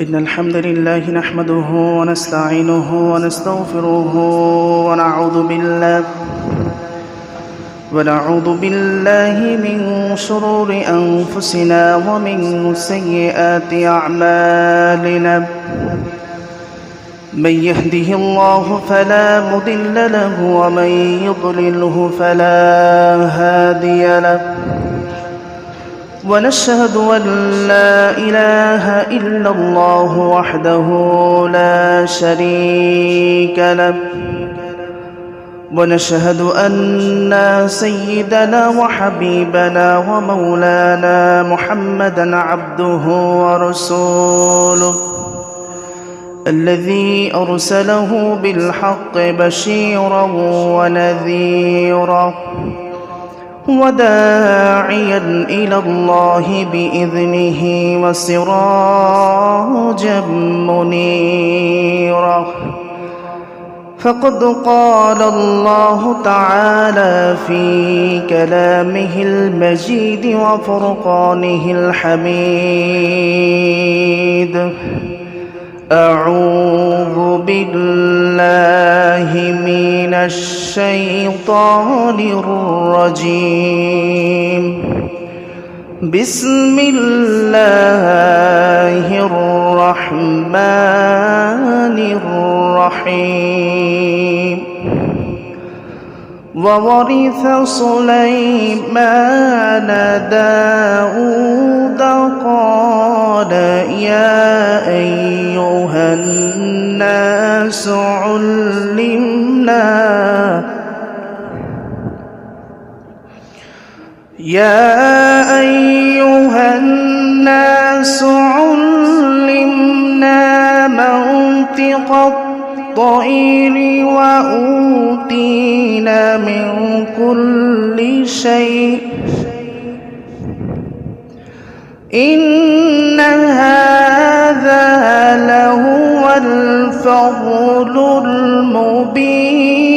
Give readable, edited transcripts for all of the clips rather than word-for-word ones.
إن الحمد لله نحمده ونستعينه ونستغفره ونعوذ بالله من شرور أنفسنا ومن سيئات أعمالنا. من يهده الله فلا مضل له ومن يضلله فلا هادي له. ونشهد أن لا إله إلا الله وحده لا شريك له. ونشهد أن سيدنا وحبيبنا ومولانا محمدًا عبده ورسوله الذي أرسله بالحق بشيرًا ونذيرًا وداعيا إلى الله بإذنه وسراجا منيرا. فقد قال الله تعالى في كلامه المجيد وفرقانه الحميد: أعوذ بالله من الشيطان الرجيم. بسم الله الرحمن الرحيم. وورث سليمان داود قال يا أيها الناس علمنا منطق الطير وأوتينا من كل شيء إن هذا لهو الفضل المبين.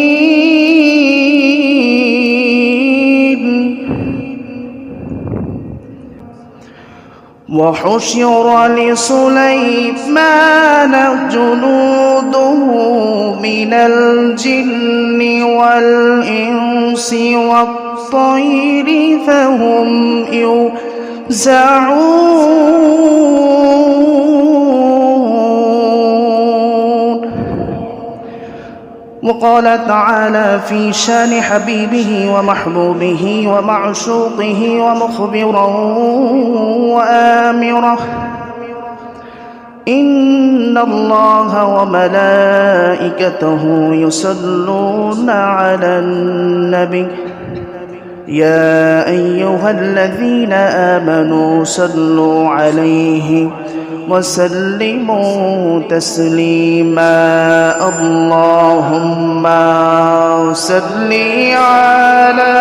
وحشر لسليمان جنوده من الجن والإنس والطير فهم يوزعون. وقال تعالى في شان حبيبه ومحبوبه ومعشوقه ومخبرا وآمره: إن الله وملائكته يصلون على النبي يا أيها الذين آمنوا صلوا عليه وسلموا تسليما. اللهم صل على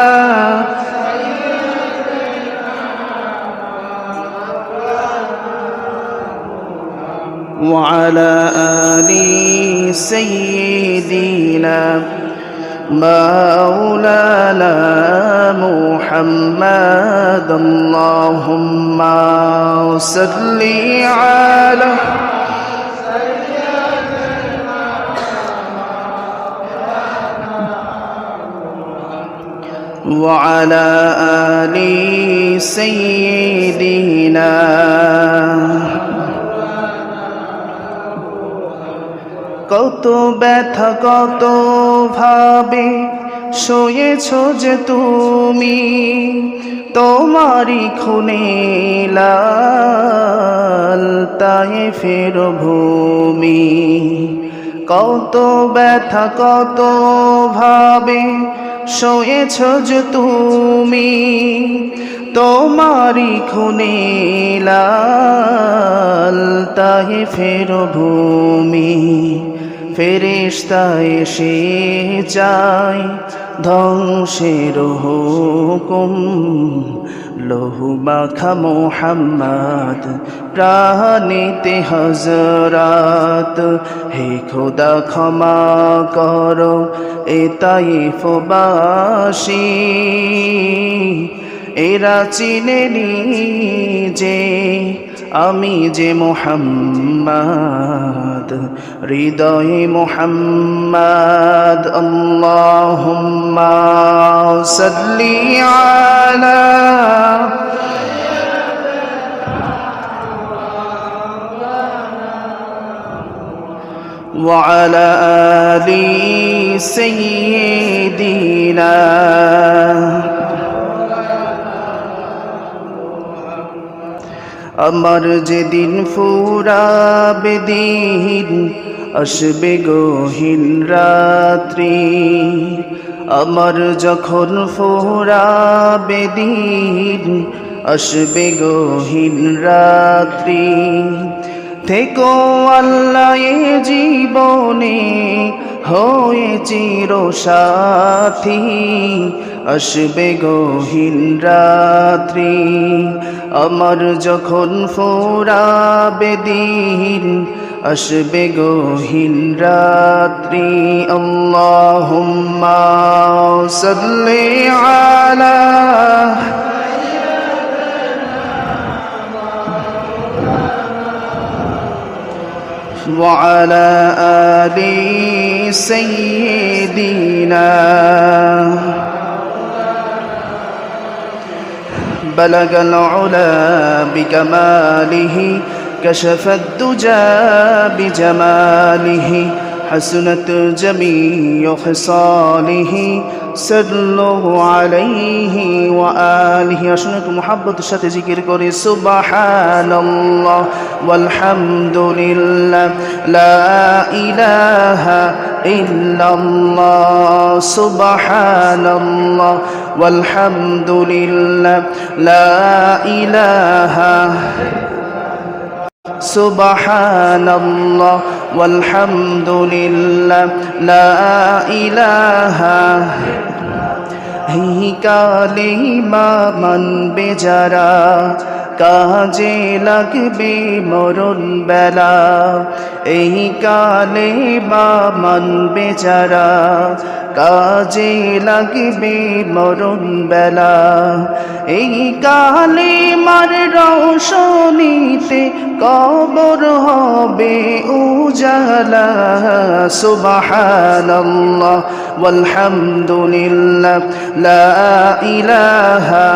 وعلى آل سيدنا مولانا محمد. اللهم صل على وعلى آل سيدنا কত ব্যথা কত ভাবে শুয়েছ যে তুমি, তোমারই খুনে লাল তায়েফের ভূমি। কত ব্যথা কত ভাবে শুয়েছ যে তুমি, তোমারই খুনে লাল তায়েফের ভূমি। ফেরেশতা এসে যায় ধ্বংসের হুকুম, লহু মাখা মুহাম্মদ প্রাণীতে হযরত। হে খোদা ক্ষমা করো এ তায়েফবাসী, এরা চিনেনি যে আমি যে মুহাম্মদ হৃদয়ে মুহাম্মদ আল্লাহুম্মা সাল্লি আলা وعلى آل سيدنا আমার যেদিন ফুরাবে দিন আসবে গহীন রাত্রি আমার যখন ফুরাবে দিন আসবে গহীন রাত্রি থেকো আল্লাহ এ জীবনে হয়ে চিরসাথী আসবে গহীন রাত্রি আমার যখন ফুরাবে দিন আসবে গহীন রাত্রি আল্লাহুম্মা সাল্লি আলা وعلى آل سيدنا بلغ العلا بكماله كشف الدجى بجماله حسنت جميع خصاله صلوا عليه وآله أشنك محبة الشات ذكر قولي سبحان الله والحمد لله لا إله إلا الله سبحان الله والحمد لله لا إله سبحان الله والحمد لله لا إله এই কালিমা মানবে যারা কাজে লাগবে মরণ বেলা এই কালিমা মানবে যারা কাজে লাগবে মরণ বেলা এই কালিমার রওশনীতে কবর হবে উজালা সুবহানাল্লাহ ওয়ালহামদুলিল্লাহ লা ইলাহা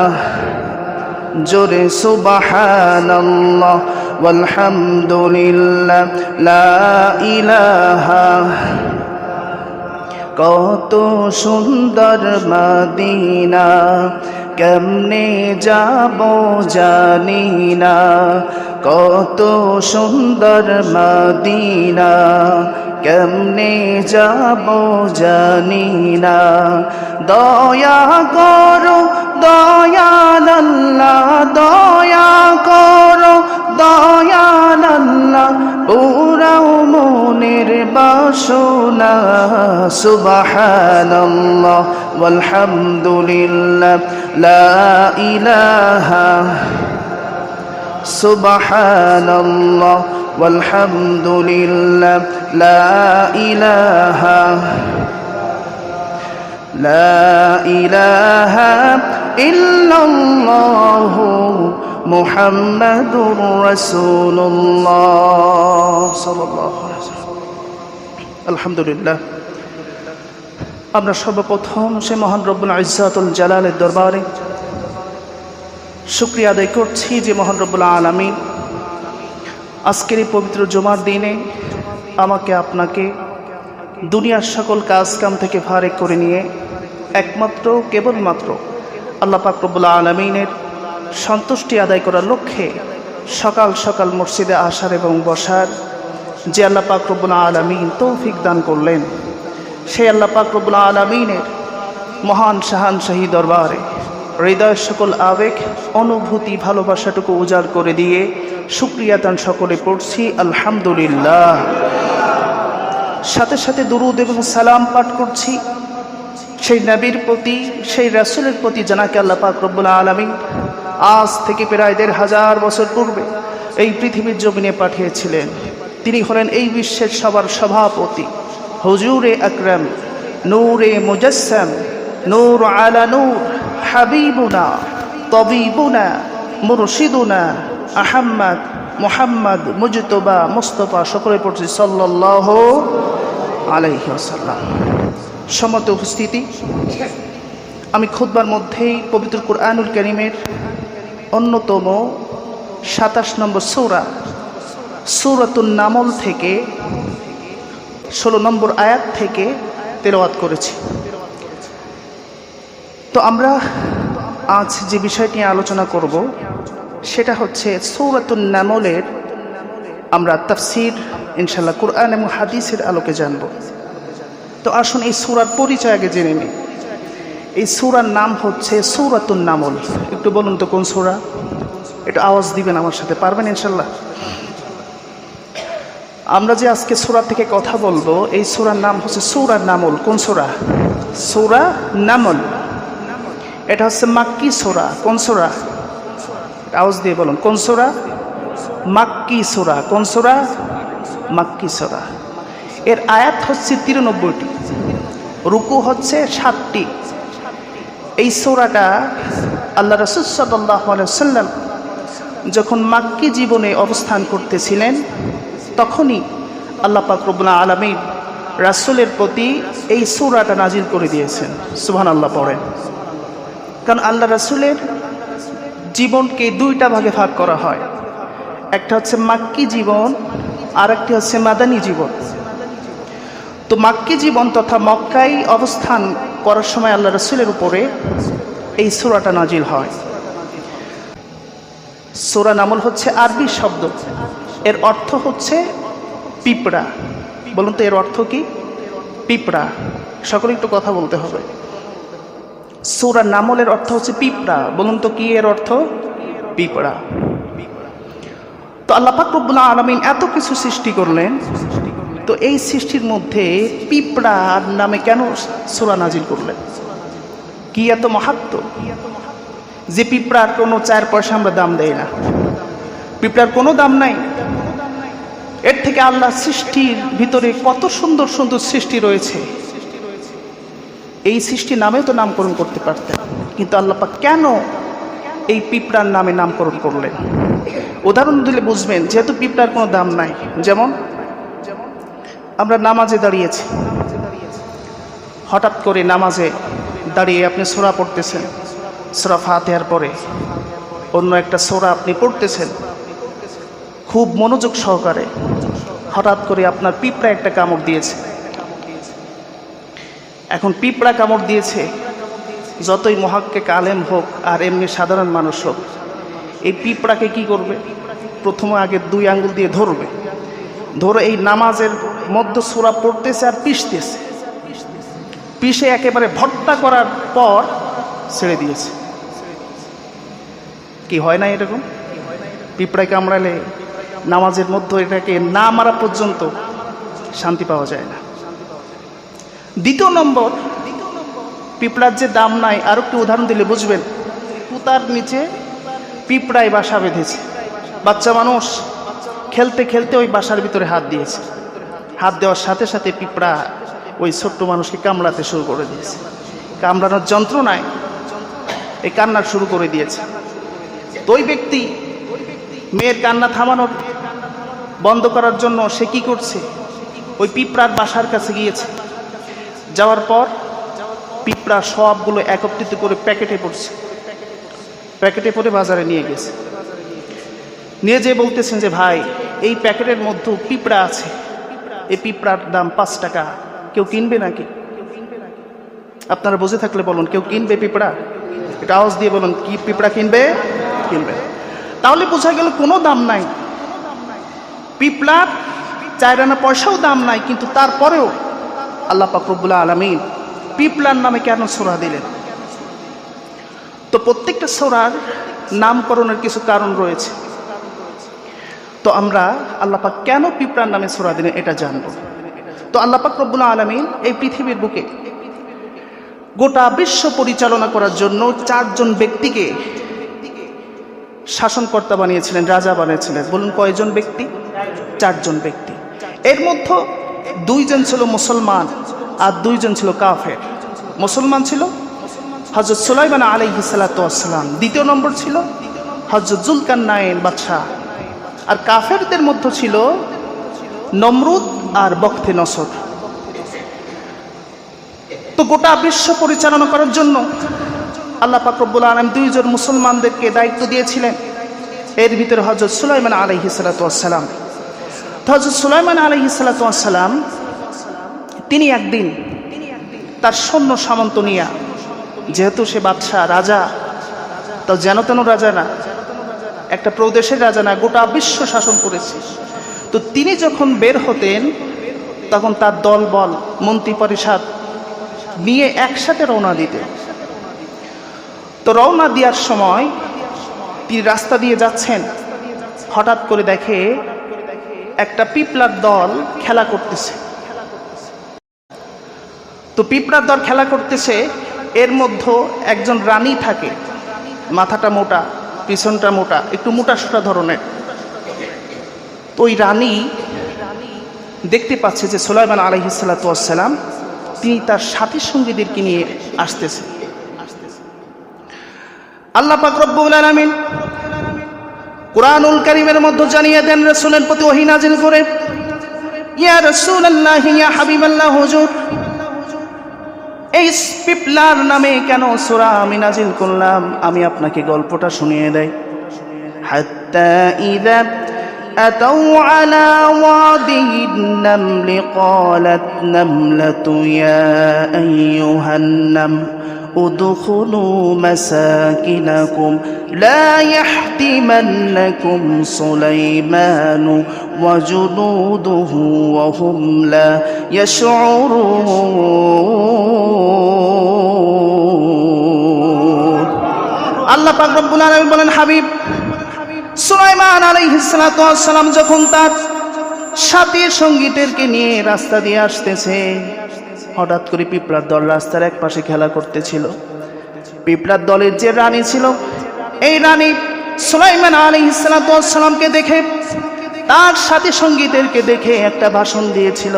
জোরে সুবহানাল্লাহ ওয়ালহামদুলিল্লাহ লা ইলাহা কত সুন্দর মদিনা কেমনে যাব জানি না কত সুন্দর মদিনা কেমনে যাব জানি না দয়া করো দয়াল আল্লাহ দয়া করো দয়াল আল্লাহ পুরাও মনের বাসনা সুবহানাল্লাহ ওয়ালহামদুলিল্লাহ লা ইলাহা সুবহানাল্লাহ walhamdulillah la ilaha illallah muhammadur rasulullah sallallahu alaihi wasallam alhamdulillah আমরা সর্বপ্রথম সে মহান রব্বুল ইজ্জাতুল জালালের দরবারে শুকরিয়া আদায় করছি যে মহান রব্বুল আলামিন আজকের এই পবিত্র জুমার দিনে আমাকে আপনাকে দুনিয়ার সকল কাজকাম থেকে ফারেক করে নিয়ে একমাত্র কেবলমাত্র আল্লাহ পাক রব্বুল আলামিনের সন্তুষ্টি আদায় করার লক্ষ্যে সকাল সকাল মসজিদে আসার এবং বসার যে আল্লাহ পাক রব্বুল আলামিন তৌফিক দান করলেন সেই আল্লাহ পাক রব্বুল আলামিনের মহান শাহানশাহী দরবারে হৃদয়ের সকল আবেগ অনুভূতি ভালোবাসাটুকু উজাড় করে দিয়ে শুকরিয়া তান সকলে পড়ছি আলহামদুলিল্লাহ সাথে সাথে দুরুদ এবং সালাম পাঠ করছি সেই নবীর প্রতি সেই রাসূলের প্রতি যাকে আল্লাহ পাক রব্বুল আলামিন আজ থেকে প্রায় ১৫০০ বছর পূর্বে এই পৃথিবীর জমিনে পাঠিয়েছিলেন তিনি হলেন এই বিশ্বের সবার সভাপতি হুজুরে আকরাম নূরে মুজাসসাম নূর আলা নূর হাবিবুনা তবিবুনা মুরশিদুনা আহম্মদ মুহাম্মদ মুজতবা মুস্তাফা সকলে পড়ছি সাল্লাল্লাহু আলাইহি ওয়াসাল্লাম। সম্মানিত উপস্থিতি, আমি খুতবার মধ্যেই পবিত্র কুরআনুল কারীমের অন্যতম ২৭ নম্বর সূরা সূরাতুন নামল থেকে ১৬ নম্বর আয়াত থেকে তেলাওয়াত করেছি। তো আমরা আজ যে বিষয়টি আলোচনা করব সেটা হচ্ছে সূরাতুন নামলের আমরা তাফসীর ইনশাআল্লাহ কুরআন এবং হাদিসের আলোকে জানব। তো আসুন এই সূরার পরিচয় আগে জেনে নিই। এই সূরার নাম হচ্ছে সূরাতুন নামল। একটু বলুন তো কোন সূরা? একটু আওয়াজ দিবেন আমার সাথে, পারবেন ইনশাআল্লাহ? আমরা যে আজকে সূরা থেকে কথা বলবো এই সূরার নাম হচ্ছে সূরা নামল। কোন সূরা? সূরা নামল। এটা হচ্ছে মাক্কি সূরা। কোন সূরা? আওয়াজ দিয়ে বলুন কোন সূরা? মাক্কি সূরা। কোন সূরা? মাক্কি সূরা। এর আয়াত হচ্ছে ৯৩টি, রুকু হচ্ছে ৭টি। এই সূরাটা আল্লাহ রাসূল সাল্লাল্লাহু আলাইহি ওয়াসাল্লাম যখন মাক্কি জীবনে অবস্থান করতেছিলেন তখনই আল্লাহ পাক রব্বুল আলামিন রাসূলের প্রতি এই সূরাটা নাজিল করে দিয়েছেন। সুবহানাল্লাহ পড়েন। কারণ আল্লাহ রাসূলের জীবনকে দুইটা ভাগে ভাগ করা হয়, একটা হচ্ছে মাক্কি জীবন আর একটি হচ্ছে মাদানী জীবন। তো মাক্কি জীবন তথা মক্কায় অবস্থান করার সময় আল্লাহ রাসূলের উপরে এই সূরাটা নাজিল হয়। সূরা নামল হচ্ছে আরবি শব্দ, এর অর্থ হচ্ছে পিঁপড়া। বলুন তো এর অর্থ কি? পিঁপড়া। সকলে একটু কথা বলতে হবে। সূরা নামলের অর্থ হচ্ছে পিঁপড়া। বলুন তো কি এর অর্থ? পিঁপড়া। তো আল্লাহ পাক রব্বুল আলামিন এত কিছু সৃষ্টি করলেন, তো এই সৃষ্টির মধ্যে পিঁপড়ার নামে কেন সূরা নাজিল করলেন? কি এত মাহাত্ম্য যে পিঁপড়ার কোনো ৪ পয়সা আমরা দাম দেই না? পিঁপড়ার কোনো দাম নাই। এর থেকে আল্লাহ সৃষ্টির ভিতরে কত সুন্দর সুন্দর সৃষ্টি রয়েছে, এই সৃষ্টি নামেও তো নামকরণ করতে পারতেন, কিন্তু আল্লাহ পাক কেন এই পিঁপড়ার নামে নামকরণ করলেন? উদাহরণ দিলে বুঝবেন। যেহেতু পিঁপড়ার কোনো দাম নাই, যেমন আমরা নামাজে দাঁড়িয়েছি, হঠাৎ করে নামাজে দাঁড়িয়ে আপনি সূরা পড়তেছেন, সূরা ফাতিহার পরে অন্য একটা সূরা আপনি পড়তেছেন খুব মনোযোগ সহকারে, হঠাৎ করে আপনার পিঁপড়া একটা কামড় দিয়েছে। এখন পিঁপড়া কামড় দিয়েছে, যতই মুহাক্কিক আলেম হোক আর এমনি সাধারণ মানুষ হোক, এই পিঁপড়াকে কি করবে? প্রথমে আগে 2 আঙ্গুল দিয়ে ধরবে, ধরে এই নামাজের মধ্যে সূরা পড়তেছে আর পিষতেছে, পিষে একেবারে ভর্তা করার পর ছেড়ে দিয়েছে। কি হয় না এরকম? পিঁপড়ায় কামড়ালে নামাজের মধ্যে এটাকে না মারা পর্যন্ত শান্তি পাওয়া যায় না। দ্বিতীয় নম্বর, পিঁপড়ার যে দাম নাই, আর একটু উদাহরণ দিলে বুঝবেন। পুতার নিচে পিঁপড়ায় বাসা বেঁধেছে, বাচ্চা মানুষ খেলতে খেলতে ওই বাসার ভিতরে হাত দিয়েছে, হাত দেওয়ার সাথে সাথে পিঁপড়া ওই ছোট্ট মানুষকে কামড়াতে শুরু করে দিয়েছে। কামড়ানোর যন্ত্রণায় এই কান্না শুরু করে দিয়েছে। তো ওই ব্যক্তি মেয়ের কান্না থামানোর বন্ধ করার জন্য সে কি করছে? ওই পিঁপড়ার বাসার কাছে গিয়েছে। যাওয়ার পর পিঁপড়া সবগুলো একত্রিত করে প্যাকেটে পড়ছে, প্যাকেটে পরে বাজারে নিয়ে গেছে। নিয়ে যেয়ে বলতেছেন যে ভাই, এই প্যাকেটের মধ্যে পিঁপড়া আছে, এই পিঁপড়ার দাম 5 টাকা, কেউ কিনবে নাকি? আপনারা বুঝে থাকলে বলুন, কেউ কিনবে পিঁপড়া? এটা আওয়াজ দিয়ে বলুন, কি পিঁপড়া কিনবে? কিনবে। তাহলে বোঝা গেল কোনো দাম নাই, পিঁপড়ার 4 আনা পয়সাও দাম নাই, কিন্তু তারপরেও আল্লাহ পাক রব্বুল আলামিন পিঁপড়ার নামে কেন সূরা দিলেন? তো প্রত্যেকটা সূরার নামকরণের কিছু কারণ রয়েছে। তো আমরা আল্লাহ পাক কেন পিঁপড়ার নামে সূরা দিলেন এটা জানব। তো আল্লাহ পাক রব্বুল আলামিন এই পৃথিবীর বুকে গোটা বিশ্ব পরিচালনা করার জন্য 4 জন ব্যক্তিকে শাসনকর্তা বানিয়েছিলেন, রাজা বানিয়েছিলেন। বলুন কয়জন ব্যক্তি? 4 জন ব্যক্তি। এর মধ্যে 2 জন ছিল মুসলমান আর 2 জন ছিল কাফের। মুসলমান ছিল হযরত সুলাইমান আলাইহিস সালাতু ওয়াস সালাম, দ্বিতীয় নম্বর ছিল হযরত জুলকারনাইন বাদশাহ, আর কাফেরদের মধ্যে ছিল নমরুদ আর বখতে নসর। তো গোটা বিশ্ব পরিচালনা করার জন্য আল্লাহ পাক রব্বুল আলামিন দুইজন মুসলমানদেরকে দায়িত্ব দিয়েছিলেন। এর ভিতরে হযরত সুলাইমান আলাইহিস সালাতু ওয়াস সালাম। হযরত সুলাইমান আলাইহিস সালাতু ওয়াস সালাম তিনি একদিন তার সৈন্য সামন্ত নিয়া, যেহেতু সে বাদশাহ রাজা, তো যেন তেন রাজা না, একটা প্রদেশের রাজা না, গোটা বিশ্ব শাসন করেছে। তো তিনি যখন বের হতেন তখন তার দলবল মন্ত্রী পরিষদ নিয়ে একসাথে রওনা দিতেন। তো রওনা দেওয়ার সময় তিনি রাস্তা দিয়ে যাচ্ছেন, হঠাৎ করে দেখে একটা পিঁপড়ার দল খেলা করতেছে। তো পিঁপড়ার দল খেলা করতেছে, এর মধ্যে একজন রানী থাকে, মাথাটা মোটা, পিছনটা মোটা, একটু মোটা সোটা ধরনের। তো ওই রানী দেখতে পাচ্ছে যে সুলাইমান আলাইহিস সালাতু ওয়াস সালাম তিনি তার সাথী সঙ্গীদেরকে নিয়ে আসতেছে। আল্লাহ পাক রব্বুল আলামিন কুরআনুল কারীমের মধ্যে জানিয়ে দেন রাসূলের প্রতি ওহী নাযিল করে, ইয়া রাসূলুল্লাহ ইয়া হাবিবাল্লাহ হুজুর, এই পিপলার নামে কেন সূরা আমি নাযিল করলাম, আমি আপনাকে গল্পটা শুনিয়ে দেই। হাত্তা ইযা আতাউ আলা ওয়াদিন নামলি ক্বালাত নামলাতু ইয়া আইয়ুহান নাম ادخلوا مساكنكم لا يحطمنكم سليمان وجنوده وهم لا يشعرون। আল্লাহ পাক রব্বুল আলামিন বলেন, হাবিব সুলাইমান আলাইহিস সালাতু ওয়াস সালাম যখন তার সাথী সঙ্গীদেরকে নিয়ে রাস্তা দিয়ে আসতেছে, হঠাৎ করে পিঁপড়ার দল রাস্তার এক পাশে খেলা করতেছিল। পিঁপড়ার দলের যে রানী ছিল, এই রানী সুলাইমান আলাইহিস সালাতু ওয়াস সালামকে দেখে, তার সাথী সঙ্গীদেরকে দেখে একটা ভাষণ দিয়েছিল।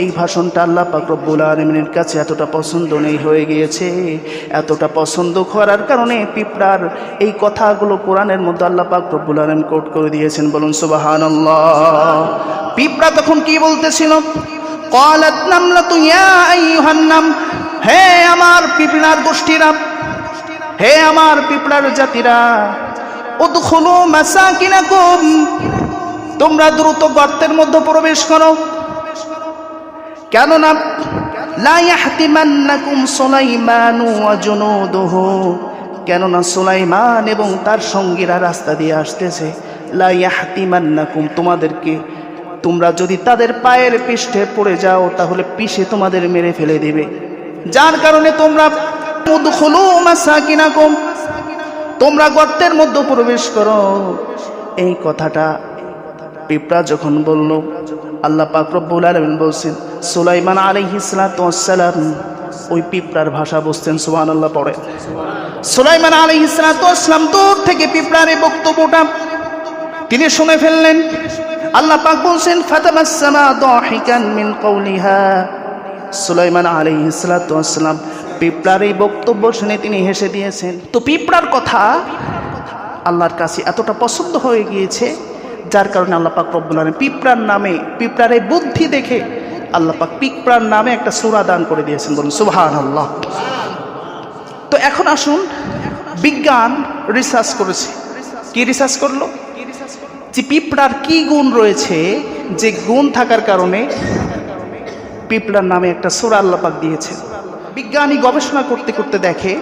এই ভাষণটা আল্লাহ পাক রব্বুল আলামিনের কাছে এতটা পছন্দনীয় হয়ে গিয়েছে, এতটা পছন্দ করার কারণে পিঁপড়ার এই কথাগুলো কোরআনের মধ্যে আল্লাহ পাক রব্বুল আলামিন কোট করে দিয়েছেন। বলুন সুবহানাল্লাহ। পিঁপড়া তখন কি বলতেছিল? ক্বালাত নামলাতু ইয়া আইয়ুহান নাম, হে আমার পিঁপড়ার গোষ্ঠীরা, হে আমার পিঁপড়ার জাতিরা, উদখুলু মাসাকিনাকুম, তোমরা দ্রুত গর্তের মধ্যে প্রবেশ করো, কেননা লা ইয়াহতিমান্নাকুম সুলাইমানু ওয়া জুনুদুহু, কেননা সুলাইমান এবং তার সঙ্গীরা রাস্তা দিয়ে আসতেছে। লা ইয়াহতিমান্নাকুম, তোমাদেরকে, তোমরা যদি তাদের পায়ের পৃষ্ঠে পড়ে যাও তাহলে পিষে তোমাদের মেরে ফেলে দিবে, যার কারণে তোমরা উদখুলু মাসাকিনাকুম, তোমরা গর্তের মধ্যে প্রবেশ করো। এই কথাটা পিঁপড়া যখন বলল, আল্লাহ পাক রব্বুল আলামিন বলছেন সুলাইমান আলাইহিস সালাতু ওয়াস সালাম ওই পিঁপড়ার ভাষা বুঝতেন। সুবহানাল্লাহ পড়ে। সুলাইমান আলাইহিস সালাতু ওয়াস সালাম দূর থেকে পিঁপড়ার এই বক্তব্যটা তিনি শুনে ফেললেন। আল্লাহ পাক বলছেন ফাতাবাসসামা দাহিকান মিন কওলিহা, সুলাইমান আলাইহিস সালাতু ওয়াস সালাম পিঁপড়ার এই বক্তব্য শুনে তিনি হেসে দিয়েছেন। তো পিঁপড়ার কথা আল্লাহর কাছে এতটা পছন্দ হয়ে গিয়েছে, যার কারণে আল্লাহ পাক রব্বুল আলামিন পিঁপড়ার নামে, পিঁপড়ার এই বুদ্ধি দেখে আল্লাহ পাক পিঁপড়ার নামে একটা সূরা দান করে দিয়েছেন। বলুন সুবহানাল্লাহ। তো এখন আসুন, বিজ্ঞান রিসার্চ করেছে। কি রিসার্চ করলো? যে পিঁপড়ার কি গুণ রয়েছে, যে গুণ থাকার কারণে পিঁপড়ার নামে একটা সূরা আল্লাহ পাক দিয়েছে। বিজ্ঞানী গবেষণা করতে করতে দেখে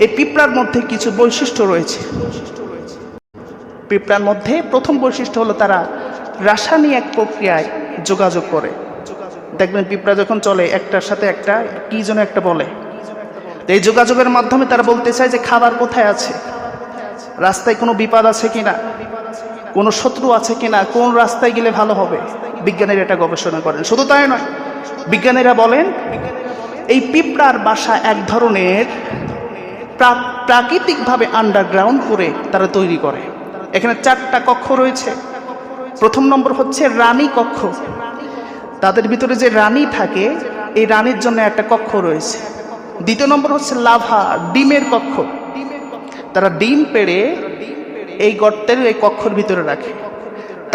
এই পিঁপড়ার মধ্যে কিছু বৈশিষ্ট্য রয়েছে। পিঁপড়ার মধ্যে প্রথম বৈশিষ্ট্য হলো তারা রাসায়নিক প্রক্রিয়ায় যোগাযোগ করে। দেখবেন পিঁপড়া যখন চলে একটার সাথে একটা কি যেন একটা বলে, এই যোগাযোগের মাধ্যমে তারা বলতে চায় যে খাবার কোথায় আছে, রাস্তায় কোনো বিপদ আছে কিনা, কোনো শত্রু আছে কিনা, কোন রাস্তায় গেলে ভালো হবে। বিজ্ঞানীরা এটা গবেষণা করেন। শুধু তাই নয়, বিজ্ঞানীরা বলেন এই পিঁপড়ার বাসা এক ধরনের প্রাকৃতিকভাবে আন্ডারগ্রাউন্ড করে তারা তৈরি করে। এখানে 4টা কক্ষ রয়েছে। প্রথম নম্বর হচ্ছে রানী কক্ষ, তাদের ভিতরে যে রানী থাকে এই রানীর জন্য একটা কক্ষ রয়েছে। দ্বিতীয় নম্বর হচ্ছে লাভা, ডিমের কক্ষ, তারা ডিম পেড়ে এই গর্তের এই কক্ষের ভিতরে রাখে।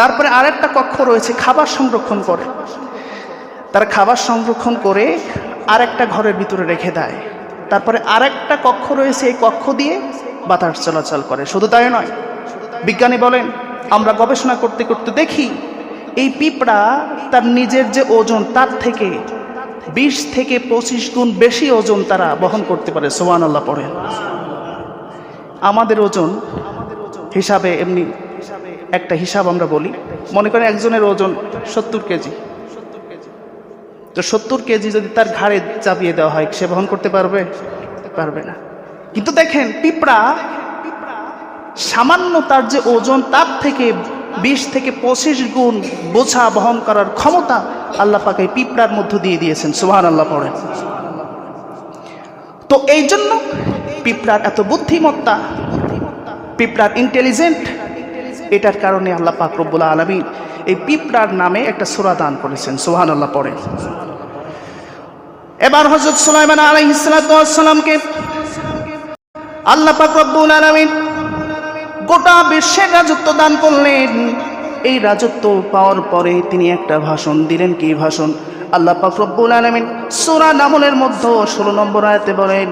তারপরে আরেকটা কক্ষ রয়েছে খাবার সংরক্ষণ করে, তারা খাবার সংরক্ষণ করে আরেকটা ঘরের ভিতরে রেখে দেয়। তারপরে আরেকটা কক্ষ রয়েছে, এই কক্ষ দিয়ে বাতাস চলাচল করে। শুধু তাই নয়, বিজ্ঞানী বলেন আমরা গবেষণা করতে করতে দেখি এই পিঁপড়া তার নিজের যে ওজন তার থেকে 20 থেকে 25 গুণ বেশি ওজন তারা বহন করতে পারে। সুবহানাল্লাহ পড়েন। আমাদের ওজন হিসাবে এমনি একটা হিসাব আমরা বলি, মনে করেন একজনের ওজন 70 কেজি, তো 70 কেজি যদি তার ঘাড়ে চাপিয়ে দেওয়া হয় সে বহন করতে পারবে? পারবে না। কিন্তু দেখেন পিঁপড়া সামান্য তার যে ওজন তার থেকে 20 থেকে 25 গুণ বোঝা বহন করার ক্ষমতা আল্লাহ পাক এই পিঁপড়ার মধ্য দিয়ে দিয়েছেন। সুবহানাল্লাহ পড়েন। তো এই জন্য পিঁপড়ার এত বুদ্ধিমত্তা, পিঁপড়ার ইন্টেলিজেন্ট, এটার কারণে আল্লাহ পাক রব্বুল আলামিন এই পিঁপড়ার নামে একটা সূরা দান করেছেন। সুবহানাল্লাহ পড়েন। এবার হযরত সুলাইমান আলাইহিস সালাতু ওয়াস সালামকে আল্লাহ পাক রব্বুল আলামিন গোটা বিশ্বের রাজত্ব দান করলেন। এই রাজত্ব পাওয়ার পরে তিনি একটা ভাষণ দিলেন। কি ভাষণ? আল্লাহ পাক রব্বুল আলামিন সূরা নামলের মধ্যে 16 নম্বর আয়াতে বলেন,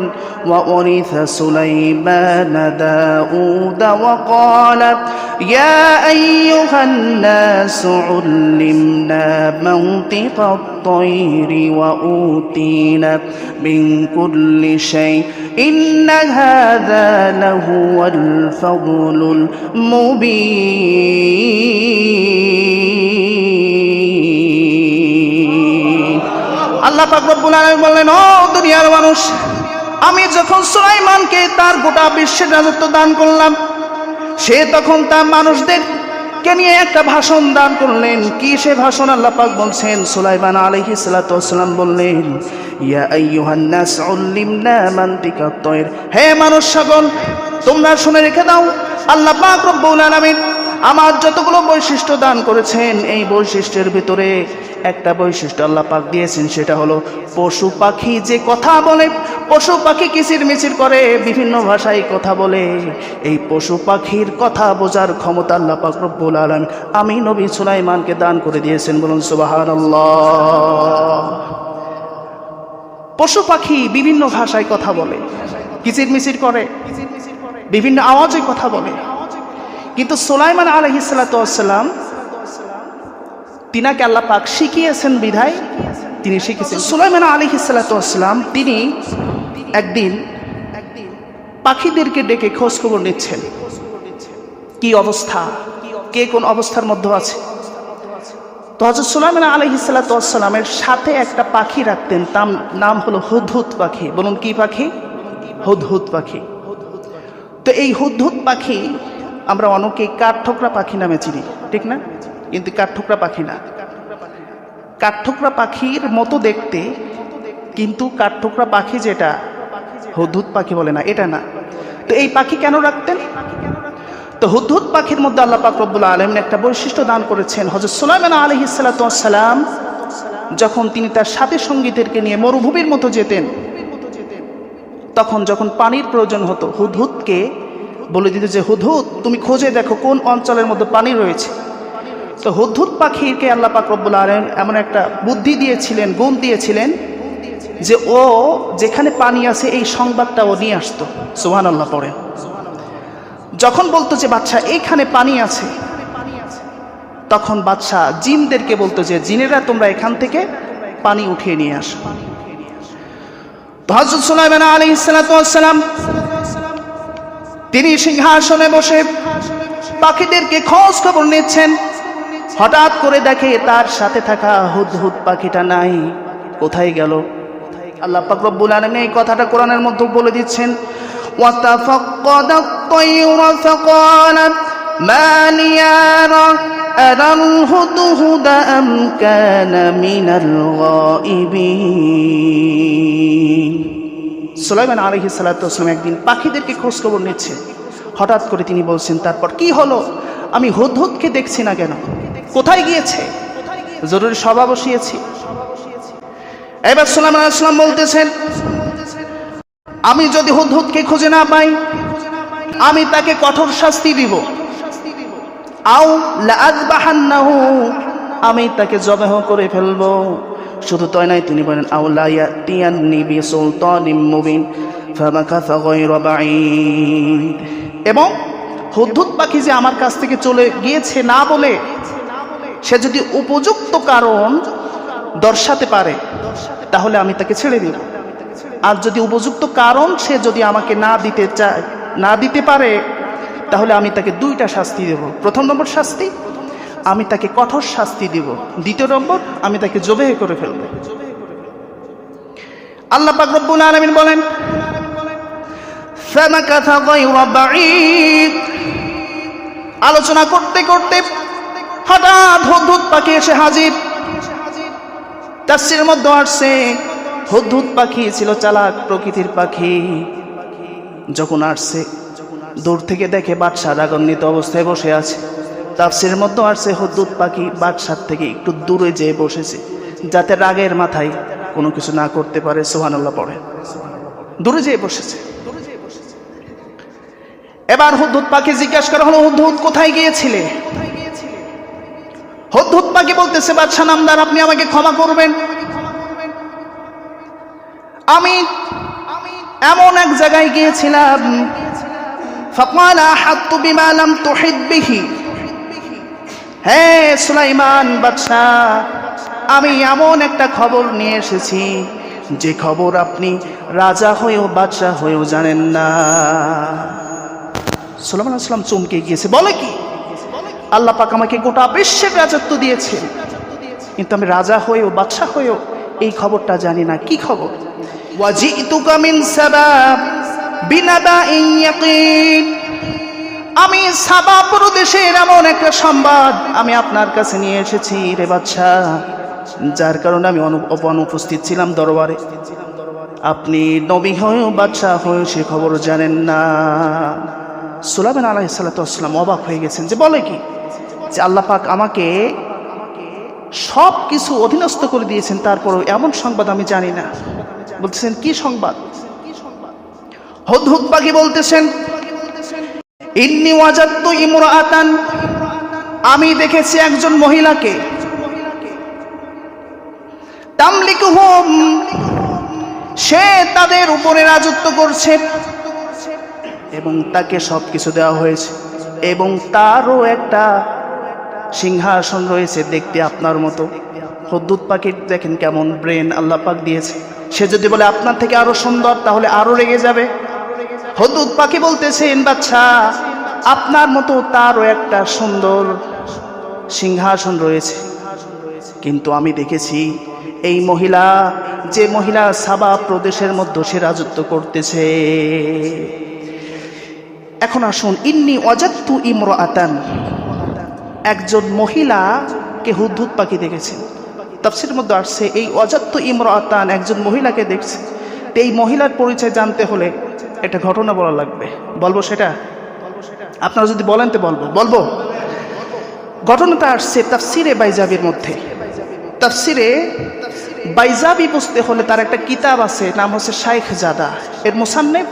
ওয়া ওয়ারিসা সুলাইমান দাউদ ওয়া ক্বালা ইয়া আইয়ুহান নাসু উল্লিমনা মানতিকাত তায়রি ওয়া উতিনা মিন কুল্লি শাই ইন্না হাযা লাহুয়াল ফাদলুল মুবিন। আল্লাহ পাক রব্বুল আলামিন বললেন, ও দুনিয়ার মানুষ, আমি যখন সুলাইমানকে তার গোটা বিশ্বের রাজত্ব দান করলাম, সে তখন তার মানুষদেরকে নিয়ে একটা ভাষণ দান করলেন। কি সে ভাষণ? আল্লাহ পাক বলছেন, সুলাইমান আলাইহিস সালাতু ওয়াস সালাম বললেন, ইয়া আইয়ুহান নাস উল্লিমনা মানতিকাত তায়র, হে মানুষ সকল, তোমরা শুনে রেখে দাও, আল্লাহ পাক রব্বুল আলামিন আমার যতগুলো বৈশিষ্ট্য দান করেছেন, এই বৈশিষ্ট্যের ভিতরে একটা বৈশিষ্ট্য আল্লাহ পাক দিয়েছেন, সেটা হলো পশু পাখি যে কথা বলে, পশু পাখি কিচির মিচির করে, বিভিন্ন ভাষায় কথা বলে, এই পশু পাখির কথা বোঝার ক্ষমতা আল্লাহ পাক রব্বুল আলামিন আমি নবী সুলাইমানকে দান করে দিয়েছেন। বলুন সুবহানাল্লাহ। পশু পাখি বিভিন্ন ভাষায় কথা বলে, কিচির মিচির করে, বিভিন্ন আওয়াজে কথা বলে, কিন্তু সুলাইমান আলাইহিস সালাতু ওয়াস সালাম তিনাকে আল্লাহ পাক শিখিয়েছেন বিধায় তিনি শিখেছেন। সুলাইমান আলাইহিস সালাতু ওয়াস সালাম তিনি একদিন পাখিদেরকে ডেকে খোঁজ খবর নিচ্ছেন, কি অবস্থা, কে কোন অবস্থার মধ্যে আছে। তো হযরত সুলাইমান আলাইহিস সালাতু ওয়াস সালামের সাথে একটা পাখি রাখতেন, তার নাম হলো হুদহুদ পাখি। বলুন কি পাখি? হুদহুদ পাখি। তো এই হুদহুদ পাখি আমরা অনেকেই কাঠঠোকরা পাখি নামে চিনি, ঠিক না? কিন্তু কাঠঠোকরা পাখি না, কাঠঠোকরা পাখির মতো দেখতে, কিন্তু কাঠঠোকরা পাখি যেটা হুদহুদ পাখি বলে না, এটা না। তো এই পাখি কেন রাখতেন? তো হুদহুদ পাখির মধ্যে আল্লাহ পাক রব্বুল আলামিন একটা বৈশিষ্ট্য দান করেছেন। হযরত সুলাইমান আলাইহিস সালাতু ওয়াস সালাম যখন তিনি তার সাথী সঙ্গীদেরকে নিয়ে মরুভূমির মতো যেতেন, তখন যখন পানির প্রয়োজন হতো হুদহুদকে বলে দিত যে হুদহুদ তুমি খোঁজে দেখো কোন অঞ্চলের মধ্যে পানি রয়েছে। তো হুদহুদ পাখিকে আল্লাহ পাক রব্বুল আলামিন এমন একটা বুদ্ধি দিয়েছিলেন, গুণ দিয়েছিলেন, যে ও যেখানে পানি আছে এই সংবাদটা ও নিয়ে আসতো। সুবহানাল্লাহ পড়েন। যখন বলতো যে বাদশা এইখানে পানি আছে, তখন বাদশা জিনদেরকে বলতো যে জিনেরা তোমরা এখান থেকে পানি উঠিয়ে নিয়ে আসো। তো হযরত সুলাইমান আলাইহিস সালাতু ওয়াস সালাম তিনি সিংহাসনে বসে পাখিদেরকে খোঁজ খবর নিচ্ছেন। হঠাৎ করে দেখে তার সাথে থাকা হুদহুদ পাখিটা নাই, কোথায় গেল? আল্লাহ পাক রব্বুল আলামিন এই কথাটা কোরআনের মধ্যে বলে দিচ্ছেন, ওয়াতাফাক্কাদাত তায়রা ফাকালা মা লিয়ারা আরাল হুদহুদা আম কানা মিনাল গায়িবিন। সুলাইমান আলাইহিস সালাতু ওয়াস সালাম একদিন পাখিদেরকে খোঁজ খবর নিচ্ছে। হঠাৎ করে তিনি বলছেন, তারপর কি হলো? আমি হুদহুদকে দেখছি না কেন, কোথায় গিয়েছে? জরুরি সভা বসিয়েছি। এবার সুলাইমান আলাইহিস সালাম বলতেছেন, আমি যদি হুদহুদকে খুঁজে না পাই আমি তাকে কঠোর শাস্তি দিব। আও লাআযবাহান্নাহু, আমি তাকে জবাহ করে ফেলবো। শুধু তাই নয়, তিনি বলেন আও লা ইয়াতিয়ান্নি বিসুলতানিম মুবিন ফামাকাসা গায়রা বাঈদ, এবং হুদহুদ পাখি যে আমার কাছ থেকে চলে গিয়েছে না বলে সে যদি উপযুক্ত কারণ দর্শাতে পারে তাহলে আমি তাকে ছেড়ে দিব। আর যদি উপযুক্ত কারণ সে যদি আমাকে না দিতে চায়, না দিতে পারে, তাহলে আমি তাকে দুইটা শাস্তি দেব। প্রথম নম্বর শাস্তি, আমি তাকে কঠোর শাস্তি দিব। দ্বিতীয় নম্বর, আমি তাকে জবেহ করে ফেলব। আল্লাহ পাক রব্বুল আলামিন বলেন ফামাকাথা গায়রা বাঈদ, আলোচনা করতে করতে হঠাৎ হুদহুদ পাখি এসে হাজির। তাফসীরের মধ্যে আসছে হুদহুদ পাখি ছিল চালাক প্রকৃতির পাখি। যখন আসছে দূর থেকে দেখে বাদশা রাগান্বিত অবস্থায় বসে আছে। তাফসীরের মধ্যে আসছে হুদহুদ পাখি বাদশার থেকে একটু দূরে যেয়ে বসেছে যাতে রাগের মাথায় কোনো কিছু না করতে পারে। সুবহানাল্লাহ পড়ে, দূরে যেয়ে বসেছে। এবার হুদহুদ পাখি জিজ্ঞাসা করা হলো, হুদহুদ কোথায় গিয়েছিলে? হুদহুদ পাখি বলতেছে, বাদশা নামদার, আপনি আমাকে ক্ষমা করবেন, আমি এমন এক জায়গায় গিয়েছিলাম। ফাকালা আহাত্তু বিমা লাম তুহিত বিহি, হে সুলাইমান বাদশা, আমি এমন একটা খবর নিয়ে এসেছি যে খবর আপনি রাজা হয়েও বাদশা হয়েও জানেন না। সুলাইমান আলাইহিস সালাম চমকে গিয়েছে, বলে কি? আল্লাহ পাক আমাকে গোটা বিশ্বের রাজত্ব দিয়েছে, কিন্তু আমি রাজা হয়েও বাদশা হয়েও এই খবরটা জানি না। কি খবর? ওয়াজিতুকা মিন সাবা বিনাবাইন ইয়াকিন, আমি সাবা প্রদেশের এমন একটা সংবাদ আমি আপনার কাছে নিয়ে এসেছি রে বাদশা, যার কারণে আমি অনুপস্থিত ছিলাম দরবারে। আপনি নবী হয়েও বাদশা হয়েও সে খবর জানেন না। সুলাইমান আলাইহিস সালাতু ওয়াস সালাম অবাক হয়ে গেছেন, যে বলে কি? যে আল্লাহ পাক আমাকে সব কিছু অধীনস্থ করে দিয়েছেন, তারপরেও এমন সংবাদ আমি জানি না। বলতেছেন কি সংবাদ? হুদহুদ পাখি বলতেছেন, ইন্নী ওয়াজাদতু ইমরাআতান, আমি দেখেছি একজন মহিলাকে, তামলিকুহুম, সে তাদের উপরে রাজত্ব করছে এবং তাকে সবকিছু দেওয়া হয়েছে এবং তারও একটা সিংহাসন রয়েছে দেখতে আপনার মতো। হুদহুদ পাখির দেখেন কেমন ব্রেন আল্লাহ পাক দিয়েছে। সে যদি বলে আপনার থেকে আরো সুন্দর, তাহলে আরো রেগে যাবে। হুদহুদ পাখি বলতেছেন, বাদশা, আপনার মতো তারও একটা সুন্দর সিংহাসন রয়েছে, কিন্তু আমি দেখেছি এই মহিলা, যে মহিলা সাবা প্রদেশের মধ্যে সে রাজত্ব করতেছে। এখন আসুন, ইন্নী ওয়াজাদতু ইমরাআতান, একজন মহিলাকে হুদহুদ পাখি দেখেছেন। তাফসীরের মধ্যে আসছে এই ওয়াজাদতু ইমরাআতান, একজন মহিলাকে দেখছে। তো এই মহিলার পরিচয় জানতে হলে একটা ঘটনা বলা লাগবে। বলবো সেটা? আপনারা যদি বলেন তো বলবো। ঘটনাটা আসছে তাফসীরে বাইজাবির মধ্যে। তাফসীরে বাইজাবি বুঝতে হলে তার একটা কিতাব আছে, নাম হচ্ছে শাইখ জাদা। এর মুসান্নিফ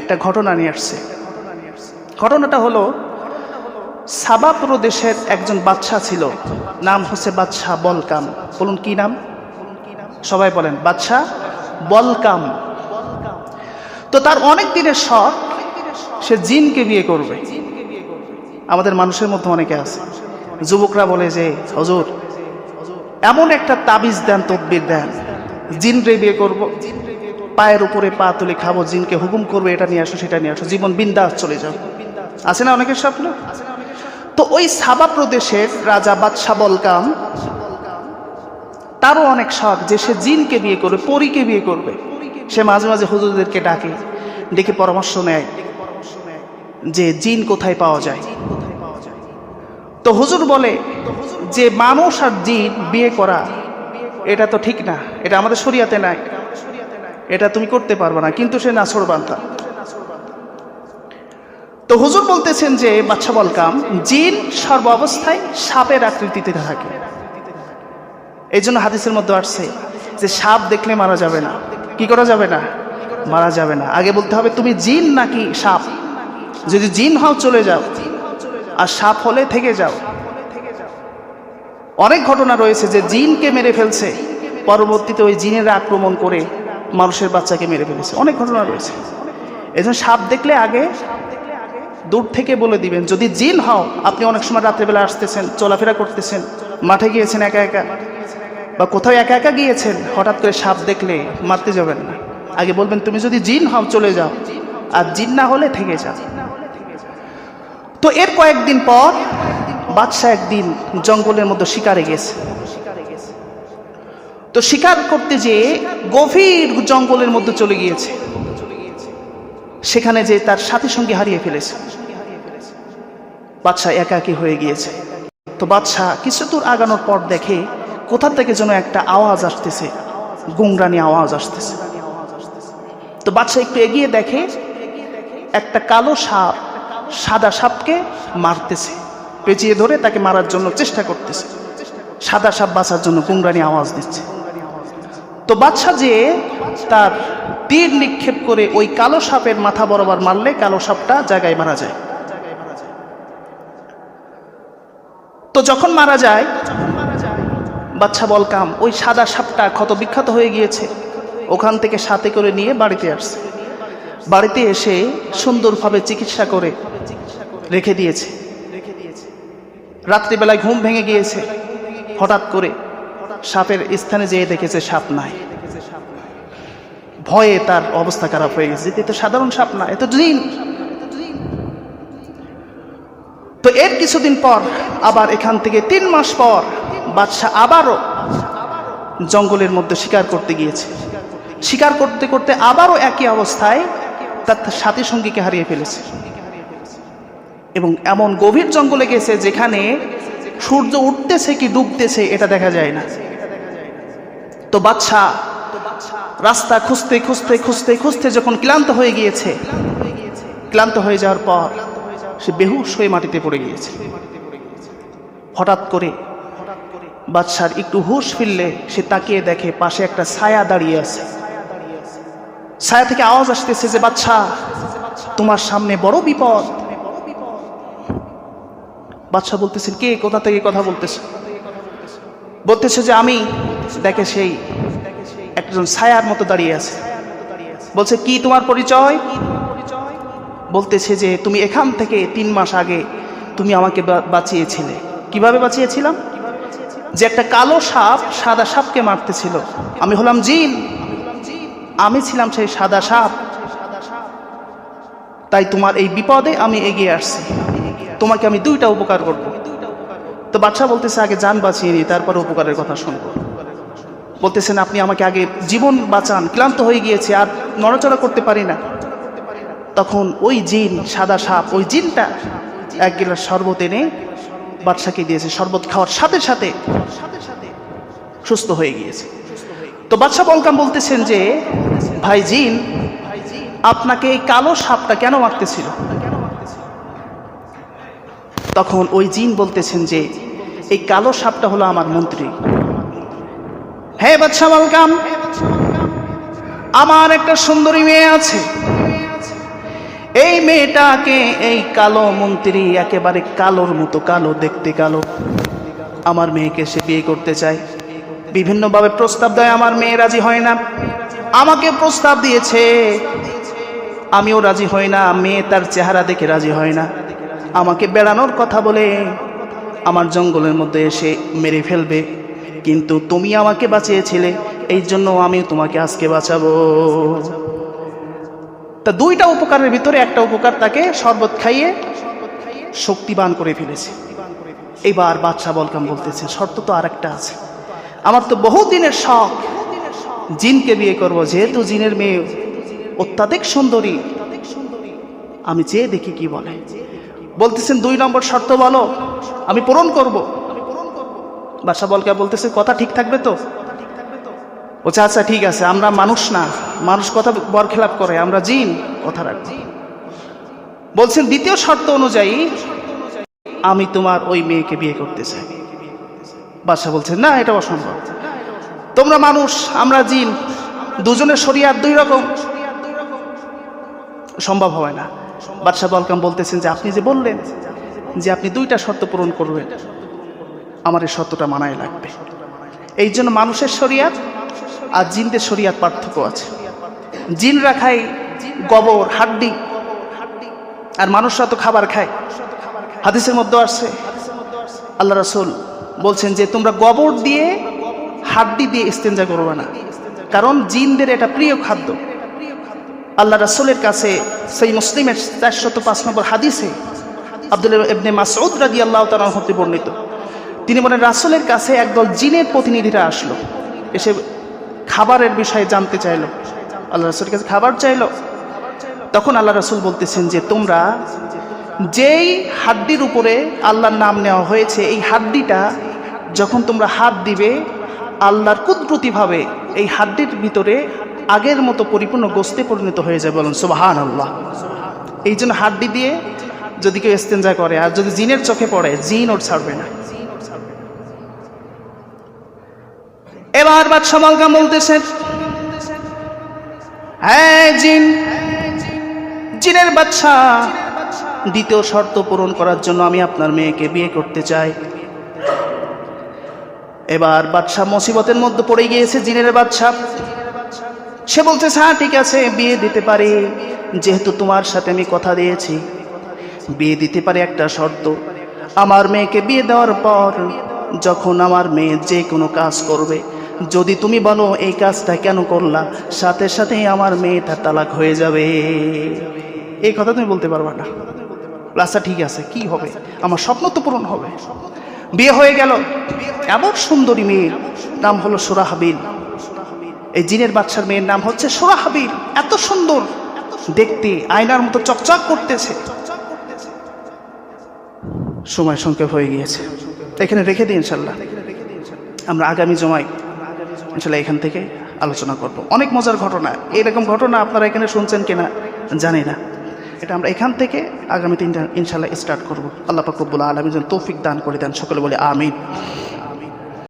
একটা ঘটনা নিয়ে আসছে। ঘটনাটা হলো, সাবা প্রদেশের একজন বাদশা ছিল, নাম হচ্ছে বাদশা বলকাম। বলুন কি নাম? সবাই বলেন, বাদশা বলকাম। তো তার অনেক দিনের শখ, সে জিনকে বিয়ে করবে। আমাদের মানুষের মধ্যে অনেকে আছে, যুবকরা বলে যে হুজুর এমন একটা তাবিজ দেন, তদবির দেন, জিনরে বিয়ে করব, পায়ের উপরে পা তুলে খাবো, জিনকে হুকুম করবে এটা নিয়ে আসো সেটা নিয়ে আসো, জীবন বিন্দাস চলে যাও। আছে না অনেকের স্বপ্ন? তো ওই সাবা প্রদেশের রাজা বাদশা বলকাম, তারও অনেক শখ যে সে জিনকে বিয়ে করবে, পরীকে বিয়ে করবে। সে মাঝে মাঝে হুজুরদেরকে ডেকে পরামর্শ নেয় যে জিন কোথায় পাওয়া যায়। তো হুজুর বলে যে মানুষ আর জিন বিয়ে করা এটা তো ঠিক না, এটা আমাদের শরিয়াতে নাই, এটা তুমি করতে পারবে না। কিন্তু সে নাছোড়বান্দা। তো হুজুর বলতেছেন যে বাদশা বলকাম, জিন সর্ব অবস্থায় সাপের আকৃতিতে থাকে। এই জন্য হাদিসের মধ্যে আসছে যে সাপ দেখলে মারা যাবে না। কি করা যাবে না? মারা যাবে না। আগে বলতে হবে তুমি জিন নাকি সাপ। যদি জিন হও চলে যাও, আর সাপ হলে থেকে যাও। অনেক ঘটনা রয়েছে যে জিনকে মেরে ফেলছে, পরবর্তীতে ওই জিনেরা আক্রমণ করে মানুষের বাচ্চাকে মেরে ফেলেছে, অনেক ঘটনা রয়েছে। এজন্য সাপ দেখলে আগে দূর থেকে বলে দিবেন। যদি জিন হও, আপনি অনেক সময় রাত্রেবেলা আসতেছেন, চলাফেরা করতেছেন, মাঠে গিয়েছেন একা একা, বা কোথাও একা একা গিয়েছেন, হঠাৎ করে সাপ দেখলে মারতে যাবেন না, আগে বলবেন তুমি যদি জিন হও চলে যাও, আর জিন না হলে থেকে যাও। তো এর কয়েকদিন পর বাদশা একদিন জঙ্গলের মধ্যে শিকারে গেছে। তো শিকার করতে যেয়ে গভীর জঙ্গলের মধ্যে চলে গিয়েছে, সেখানে যে তার সাথী সঙ্গী হারিয়ে ফেলেছে। বাদশা একাকী হয়ে গিয়েছে। তো বাদশা কিছু দূর আগানোর পর দেখে কোথা থেকে যেন একটা আওয়াজ আসতেছে, গুংরানি আওয়াজ আসতেছে। তো বাদশা একটু এগিয়ে দেখে একটা কালো সাপ সাদা সাপকে মারতেছে, পেঁচিয়ে ধরে তাকে মারার জন্য চেষ্টা করতেছে। সাদা সাপ বাঁচার জন্য গুংরানি আওয়াজ দিচ্ছে। তো বাদশা যে তার তীর নিক্ষেপ করে ওই কালো সাপের মাথা বরাবর মারলে কালো সাপটা জায়গায় মারা যায়। তো যখন মারা যায়, বাদশা বলকাম ওই সাদা সাপটা ক্ষত বিখ্যাত হয়ে গিয়েছে, ওখান থেকে সাথে করে নিয়ে বাড়িতে আসছে। বাড়িতে এসে সুন্দরভাবে চিকিৎসা করে রেখে দিয়েছে। রাত্রিবেলায় ঘুম ভেঙে গিয়েছে, হঠাৎ করে সাপের স্থানে যেয়ে দেখেছে সাপ নাই। ভয়ে তার অবস্থা খারাপ হয়ে গেছে, এ তো সাধারণ সাপ না, এ তো জিন। তো এর কিছুদিন পর আবার এখান থেকে 3 মাস পর বাদশা আবারও জঙ্গলের মধ্যে শিকার করতে গিয়েছে। শিকার করতে করতে আবারও একই অবস্থায় তার সাথী সঙ্গীকে হারিয়ে ফেলেছে, এবং এমন গভীর জঙ্গলে গেছে যেখানে সূর্য উঠতেছে কি ডুবতেছে এটা দেখা যায় না। তো বাদশা রাস্তা খুঁজতে খুঁজতে খুঁজতে খুঁজতে যখন ক্লান্ত হয়ে গিয়েছে, ক্লান্ত হয়ে যাওয়ার পর সে বেহুশ হয়ে মাটিতে পড়ে গিয়েছে। হঠাৎ করে বাদশার একটু হুঁশ ফিরলে সে তাকিয়ে দেখে পাশে একটা ছায়া দাঁড়িয়ে আছে। ছায়া থেকে আওয়াজ আসতেছে যে বাদশা, তোমার সামনে বড় বিপদ। বাদশা বলতেছেন কে, কোথা থেকে কথা বলতেছে? বলতেছে যে আমি। দেখে সেই একজন ছায়ার মতো দাঁড়িয়ে আছে। বলছে কি তোমার পরিচয়? বলতেছে যে তুমি এখান থেকে 3 মাস আগে তুমি আমাকে বাঁচিয়েছিলে। কিভাবে বাঁচিয়েছিলাম? যে একটা কালো সাপ সাদা সাপকে মারতেছিল, আমি হলাম জিন, আমি ছিলাম সেই সাদা সাপ, তাই তোমার এই বিপদে আমি এগিয়ে আসছি, তোমাকে আমি 2টা উপকার করব। তো বাদশা বলতেছে আগে জান বাঁচিয়ে নি, তারপর উপকারের কথা শুনবো। বলতেছেন আপনি আমাকে আগে জীবন বাঁচান, ক্লান্ত হয়ে গিয়েছে, আর নড়াচড়া করতে পারি না। তখন ওই জিন সাদা সাপ, ওই জিনটা 1 গিলাস শরবত এনে বাদশাকে দিয়েছে। শরবত খাওয়ার সাথে সাথে সুস্থ হয়ে গিয়েছে। তো বাদশা বলকাম বলতেছেন যে ভাই জিন, আপনাকে এই কালো সাপটা কেন মারতেছিল? তখন ওই জিন বলতেছেন যে এই কালো সাপটা হলো আমার মন্ত্রী। হ্যাঁ বাদশা বলকাম, আমার একটা সুন্দরী মেয়ে আছে, এই মেয়েটাকে এই কালো মন্ত্রী একেবারে কালোর মতো কালো, দেখতে কালো, আমার মেয়েকে সে বিয়ে করতে চায়। বিভিন্নভাবে প্রস্তাব দেয়, আমার মেয়ে রাজি হয় না। আমাকে প্রস্তাব দিয়েছে, আমিও রাজি হই না। মেয়ে তার চেহারা দেখে রাজি হয় না, আমাকে বেড়ানোর কথা বলে আমার জঙ্গলের মধ্যে এসে মেরে ফেলবে। কিন্তু তুমি আমাকে বাঁচিয়েছিলে, এই জন্য আমি তোমাকে আজকে বাঁচাবো। তা 2টা উপকারের ভিতরে একটা উপকার তাকে শরবত খাইয়ে শক্তিবান করে ফেলেছে। এবার বাদশা বলকাম বলতেছে শর্ত তো আরেকটা আছে, আমার তো বহুদিনের শখ জিনকে বিয়ে করব, যেহেতু জিনের মেয়ে অত্যাধিক সুন্দরী, আমি চেয়ে দেখি কি বলে। বলতেছেন 2 নম্বর শর্ত বলো, আমি পূরণ করব। বাদশা বলকাম বলতেছে কথা ঠিক থাকবে তো? বলছে আচ্ছা ঠিক আছে, আমরা মানুষ না, মানুষ কথা বরখেলাপ করে, আমরা জিন, কথা রাখবো। বলছেন 2য় শর্ত অনুযায়ী আমি তোমার ওই মেয়েকে বিয়ে করতে চাই। বাদশা বলছেন না, এটা অসম্ভব, তোমরা মানুষ, আমরা জিন, দুজনের শরীয়ত 2 রকম, সম্ভব হয় না। বাদশা বলকাম বলতেছেন যে আপনি যে বললেন যে আপনি 2টা শর্ত পূরণ করবেন, আমার এই শর্তটা মানায় লাগবে। এই জন্য মানুষের শরিয়াত আর জিনদের শরিয়াত পার্থক্য আছে। জিনরা খায় গোবর, হাড্ডি, আর মানুষরা তো খাবার খায়। হাদিসের মধ্যে আসছে আল্লাহ রাসূল বলছেন যে তোমরা গোবর দিয়ে, হাড্ডি দিয়ে ইস্তেঞ্জা করবে না, কারণ জিনদের এটা প্রিয় খাদ্য। আল্লাহ রাসূলের কাছে সেই মুসলিমের 405 নম্বর হাদিসে আব্দুল্লাহ ইবনে মাসউদ রাদিয়াল্লাহু তাআলা হতে বর্ণিত, তিনি বলেন রাসূলের কাছে একদল জিনের প্রতিনিধিরা আসলো, এসে খাবারের বিষয়ে জানতে চাইলো। আল্লাহ রাসূলের কাছে খাবার চাইলো। তখন আল্লাহ রাসূল বলতেছেন যে তোমরা যেই হাড্ডির উপরে আল্লাহর নাম নেওয়া হয়েছে, এই হাড্ডিটা যখন তোমরা হাত দিবে, আল্লাহর কুদরতিভাবে এই হাড্ডির ভিতরে আগের মতো পরিপূর্ণ গোস্তে পরিণত হয়ে যাবে। বলেন সুবহানাল্লাহ। এই জন্য হাড্ডি দিয়ে যদি কেউ ইস্তেঞ্জা করে, আর যদি জিনের চোখে পড়ে, জিন ওর ছাড়বে না। এবার বাদশা মালকাম বলতেছেন, হ্যাঁ জিন, জিনের বাদশা, দ্বিতীয় শর্ত পূরণ করার জন্য আমি আপনার মেয়েকে বিয়ে করতে চাই। এবার বাদশা মুসিবতের মধ্যে পড়ে গিয়েছে। জিনের বাদশা সে বলতেছে হ্যাঁ ঠিক আছে, বিয়ে দিতে পারি, যেহেতু তোমার সাথে আমি কথা দিয়েছি, বিয়ে দিতে পারি। একটা শর্ত, আমার মেয়েকে বিয়ে দেওয়ার পর যখন আমার মেয়ে যে কোনো কাজ করবে, যদি তুমি বলো এই কাজটা কেন করলা, সাথে সাথেই আমার মেয়েটা তালাক হয়ে যাবে। এই কথা তুমি বলতে পারবা না। আচ্ছা ঠিক আছে, কি হবে, আমার স্বপ্ন তো পূরণ হবে। বিয়ে হয়ে গেল। এমন সুন্দরী মেয়ের নাম হলো সুরাহাবিল। এই জিনের বাদশার মেয়ের নাম হচ্ছে সুরাহাবিল। এত সুন্দর দেখতে, আয়নার মতো চকচক করতেছে। সময় সংক্ষেপ হয়ে গিয়েছে, এখানে রেখে দিই। ইনশাল্লাহ আমরা আগামী জমায় ইনশাল্লাহ এখান থেকে আলোচনা করব। অনেক মজার ঘটনা, এরকম ঘটনা আপনারা এখানে শুনছেন কিনা জানি না। এটা আমরা এখান থেকে আগামী 3টা ইনশাল্লাহ স্টার্ট করব। আল্লাহ পাক রব্বুল আলামিন যেন তৌফিক দান করে দেন। সকলে বলে আমিন।